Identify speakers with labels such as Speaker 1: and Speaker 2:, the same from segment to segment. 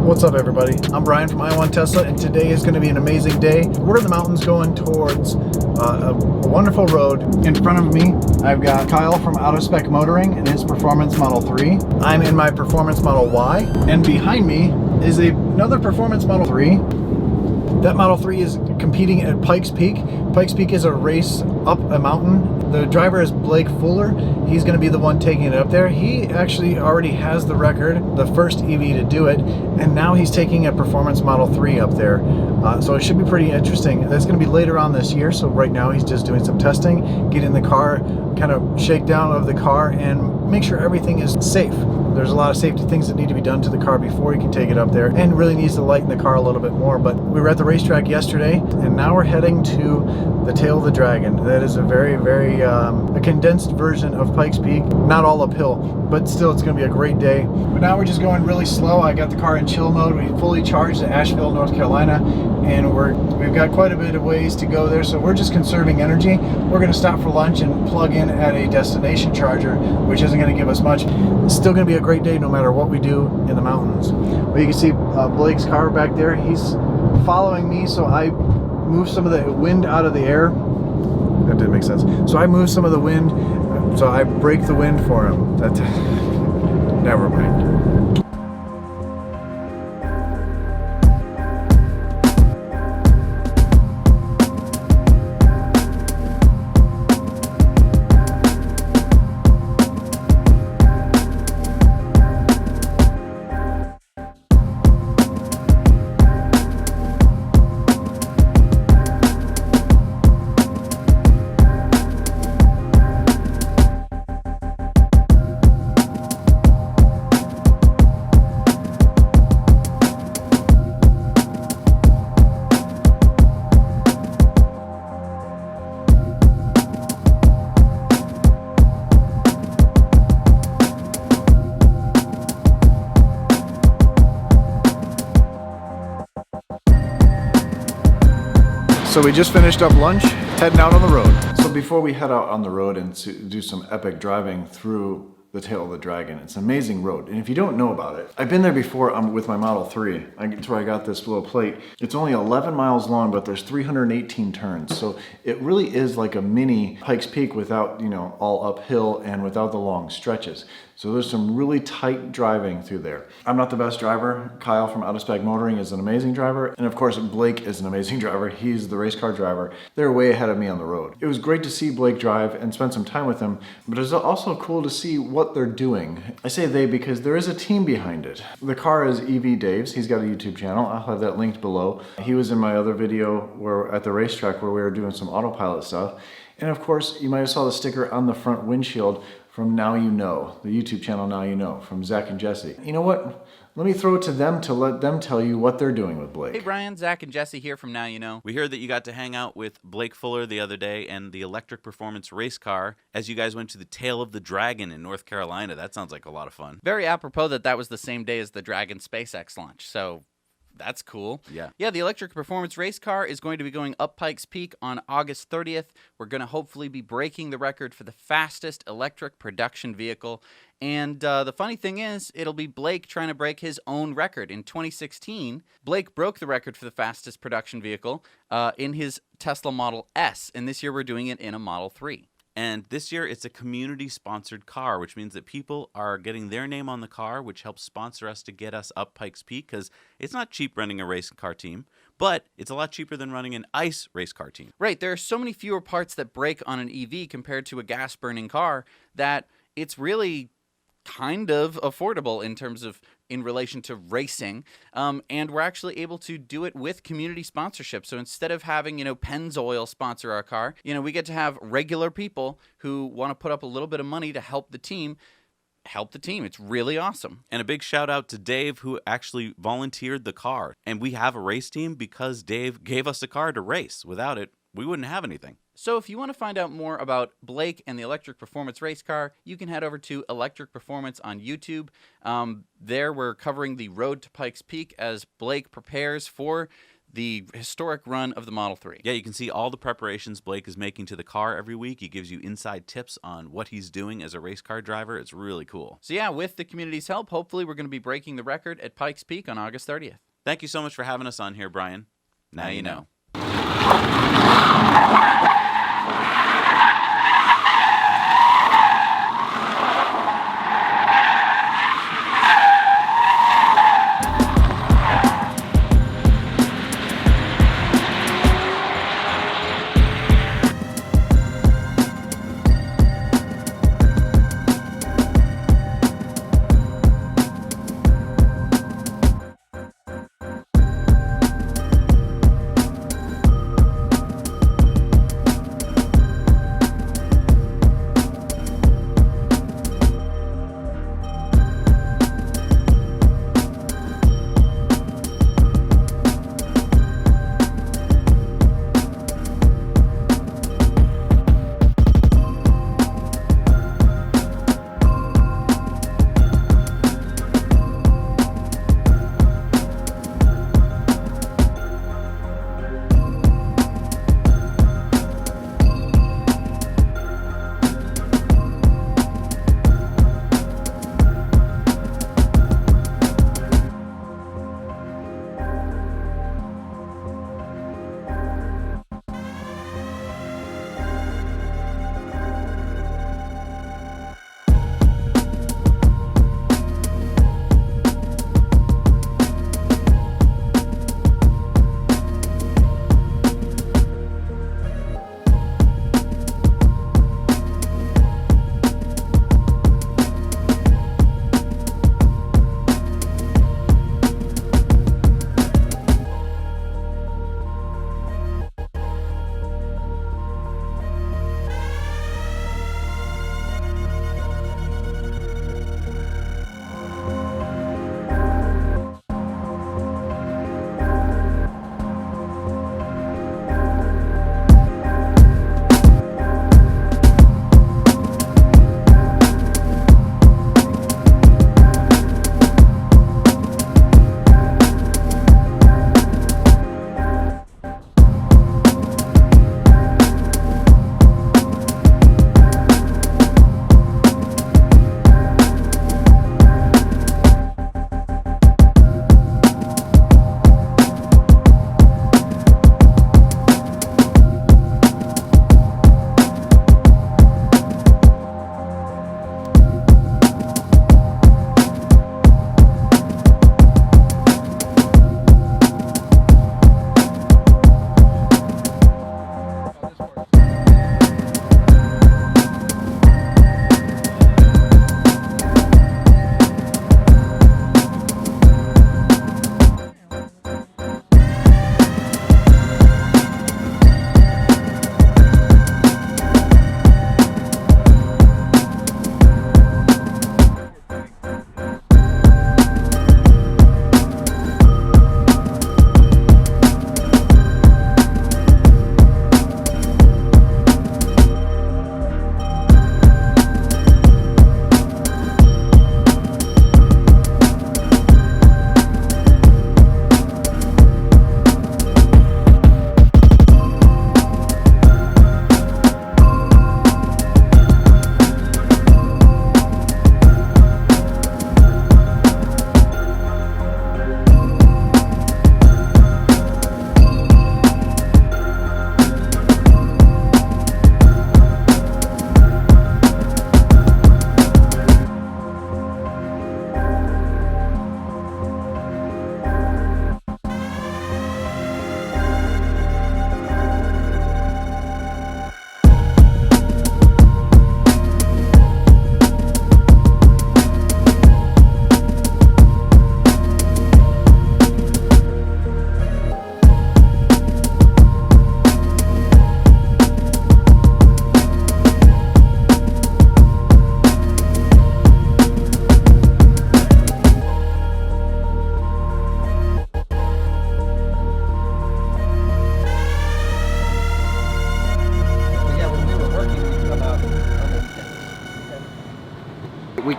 Speaker 1: What's up, everybody? I'm Brian from I Want Tesla, and today is going to be an amazing day. We're in the mountains going towards a wonderful road. In front of me, I've got Kyle from Spec Motoring in his Performance Model 3. I'm in my Performance Model Y, and behind me is another Performance Model 3. That Model 3 is competing at Pikes Peak. Pikes Peak is a race up a mountain. The driver is Blake Fuller. He's going to be the one taking it up there. He actually already has the record, the first EV to do it, and now he's taking a Performance Model 3 up there. So it should be pretty interesting. That's going to be later on this year, so right now he's just doing some testing, getting the car, kind of shakedown of the car, and make sure everything is safe. There's a lot of safety things that need to be done to the car before you can take it up there, and really needs to lighten the car a little bit more. But we were at the racetrack yesterday, and now we're heading to the Tail of the Dragon. That is a very, very a condensed version of Pikes Peak. Not all uphill, but still it's going to be a great day. But now we're just going really slow. I got the car in chill mode. We fully charged at Asheville, North Carolina, and we've got quite a bit of ways to go there, so we're just conserving energy. We're going to stop for lunch and plug in at a destination charger, which isn't going to give us much. It's still going to be a great day no matter what we do in the mountains. Well, you can see Blake's car back there. He's following me, so I move some of the wind out of the air. That didn't make sense. So I move some of the wind, so I break the wind for him. Never mind. So we just finished up lunch, heading out on the road. So before we head out on the road and do some epic driving through the Tail of the Dragon, it's an amazing road. And if you don't know about it, I've been there before with my Model 3. That's where I got this little plate. It's only 11 miles long, but there's 318 turns. So it really is like a mini Pikes Peak without, all uphill and without the long stretches. So there's some really tight driving through there. I'm not the best driver. Kyle from Spec Motoring is an amazing driver. And of course, Blake is an amazing driver. He's the race car driver. They're way ahead of me on the road. It was great to see Blake drive and spend some time with him, but it's also cool to see what they're doing. I say they because there is a team behind it. The car is EV Dave's. He's got a YouTube channel. I'll have that linked below. He was in my other video at the racetrack where we were doing some autopilot stuff. And of course, you might have saw the sticker on the front windshield from Now You Know, the YouTube channel Now You Know, from Zach and Jesse. You know what? Let me throw it to them to let them tell you what they're doing with Blake.
Speaker 2: Hey Brian, Zach and Jesse here from Now You Know. We heard that you got to hang out with Blake Fuller the other day and the electric performance race car as you guys went to the Tail of the Dragon in North Carolina. That sounds like a lot of fun.
Speaker 3: Very apropos that was the same day as the Dragon SpaceX launch, so that's cool. Yeah, the electric performance race car is going to be going up Pikes Peak on August 30th. We're going to hopefully be breaking the record for the fastest electric production vehicle. And the funny thing is, it'll be Blake trying to break his own record. In 2016, Blake broke the record for the fastest production vehicle in his Tesla Model S. And this year we're doing it in a Model 3.
Speaker 2: And this year, it's a community-sponsored car, which means that people are getting their name on the car, which helps sponsor us to get us up Pikes Peak, because it's not cheap running a race car team, but it's a lot cheaper than running an ICE race car team.
Speaker 3: Right, there are so many fewer parts that break on an EV compared to a gas-burning car that it's really kind of affordable in relation to racing, and we're actually able to do it with community sponsorship. So instead of having, Pennzoil sponsor our car, we get to have regular people who want to put up a little bit of money to help the team. It's really awesome.
Speaker 2: And a big shout out to Dave, who actually volunteered the car. And we have a race team because Dave gave us a car to race. Without it, we wouldn't have anything.
Speaker 3: So if you want to find out more about Blake and the electric performance race car, you can head over to Electric Performance on YouTube. There we're covering the road to Pikes Peak as Blake prepares for the historic run of the Model 3.
Speaker 2: Yeah, you can see all the preparations Blake is making to the car every week. He gives you inside tips on what he's doing as a race car driver. It's really cool.
Speaker 3: So yeah, with the community's help, hopefully we're going to be breaking the record at Pikes Peak on August 30th.
Speaker 2: Thank you so much for having us on here, Brian. Now you know.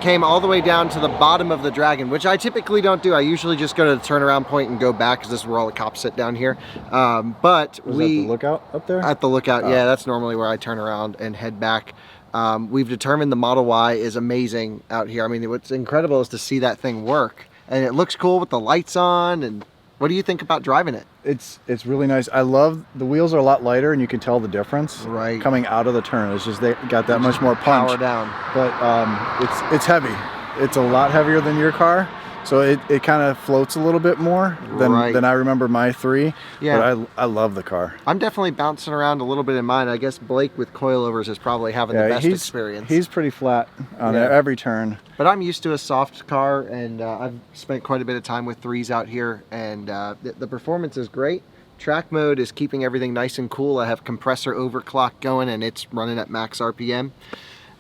Speaker 4: came all the way down to the bottom of the Dragon, which I typically don't do. I usually just go to the turnaround point and go back because this is where all the cops sit down here. But
Speaker 1: Was that the lookout up there?
Speaker 4: At the lookout, yeah, that's normally where I turn around and head back. We've determined the Model Y is amazing out here. I mean, what's incredible is to see that thing work. And it looks cool with the lights on. And what do you think about driving it?
Speaker 1: It's really nice. I love the wheels are a lot lighter, and you can tell the difference coming out of the turn. It's just they got that much more punch.
Speaker 4: Power down.
Speaker 1: But it's heavy. It's a lot heavier than your car, so it kind of floats a little bit more than I remember my 3.
Speaker 4: Yeah.
Speaker 1: But I love the car.
Speaker 4: I'm definitely bouncing around a little bit in mine. I guess Blake with coilovers is probably having the best experience.
Speaker 1: He's pretty flat on every turn.
Speaker 4: But I'm used to a soft car, and I've spent quite a bit of time with 3s out here, and the performance is great. Track mode is keeping everything nice and cool. I have compressor overclock going, and it's running at max RPM.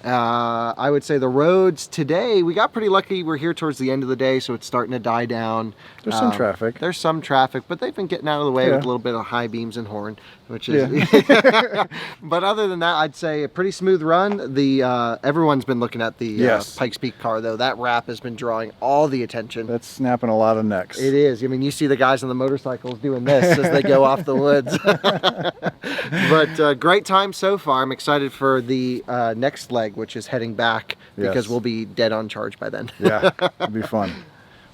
Speaker 4: I would say the roads today, we got pretty lucky. We're here towards the end of the day, so it's starting to die down.
Speaker 1: There's some traffic.
Speaker 4: There's some traffic, but they've been getting out of the way with a little bit of high beams and horn, which is... But other than that, I'd say a pretty smooth run. Everyone's been looking at the Pikes Peak car, though. That wrap has been drawing all the attention.
Speaker 1: That's snapping a lot of necks.
Speaker 4: It is. I mean, you see the guys on the motorcycles doing this as they go off the woods. But great time so far. I'm excited for the next leg, which is heading back, because we'll be dead on charge by then.
Speaker 1: Yeah, it'll be fun.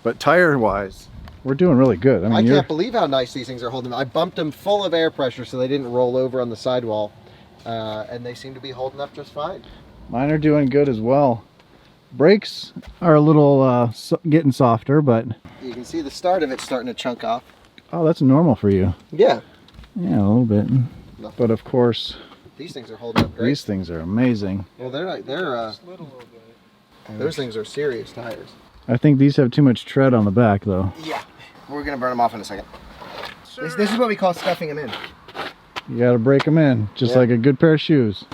Speaker 1: But tire-wise, we're doing really good. I mean,
Speaker 4: I can't believe how nice these things are holding. I bumped them full of air pressure so they didn't roll over on the sidewall, and they seem to be holding up just fine.
Speaker 1: Mine are doing good as well. Brakes are a little getting softer, but...
Speaker 4: You can see the start of it starting to chunk off.
Speaker 1: Oh, that's normal for you.
Speaker 4: Yeah.
Speaker 1: Yeah, a little bit. No. But of course...
Speaker 4: These things are holding up great.
Speaker 1: These things are amazing.
Speaker 4: Well, those things are serious tires.
Speaker 1: I think these have too much tread on the back, though.
Speaker 4: Yeah. We're going to burn them off in a second. Sure. This is what we call stuffing them in.
Speaker 1: You got to break them in, just like a good pair of shoes.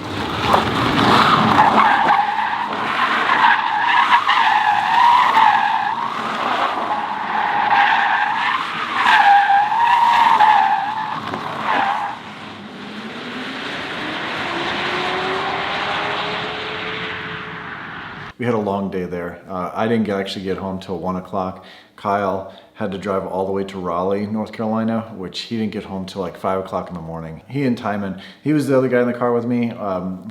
Speaker 1: We had a long day there. I didn't actually get home till 1 o'clock. Kyle had to drive all the way to Raleigh, North Carolina, which he didn't get home till like 5 o'clock in the morning. He and Timon, he was the other guy in the car with me.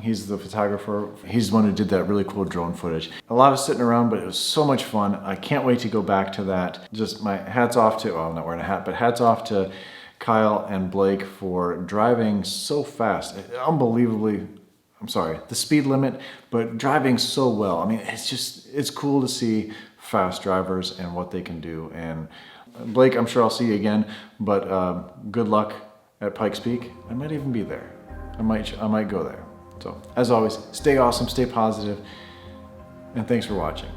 Speaker 1: He's the photographer. He's the one who did that really cool drone footage. A lot of sitting around, but it was so much fun. I can't wait to go back to that. Just my hats off to, well, I'm not wearing a hat, but hats off to Kyle and Blake for driving so fast. Unbelievably, I'm sorry, the speed limit, but driving so well. I mean, it's cool to see fast drivers and what they can do. And Blake, I'm sure I'll see you again, but good luck at Pikes Peak. I might even be there. I might go there. So as always, stay awesome, stay positive, and thanks for watching.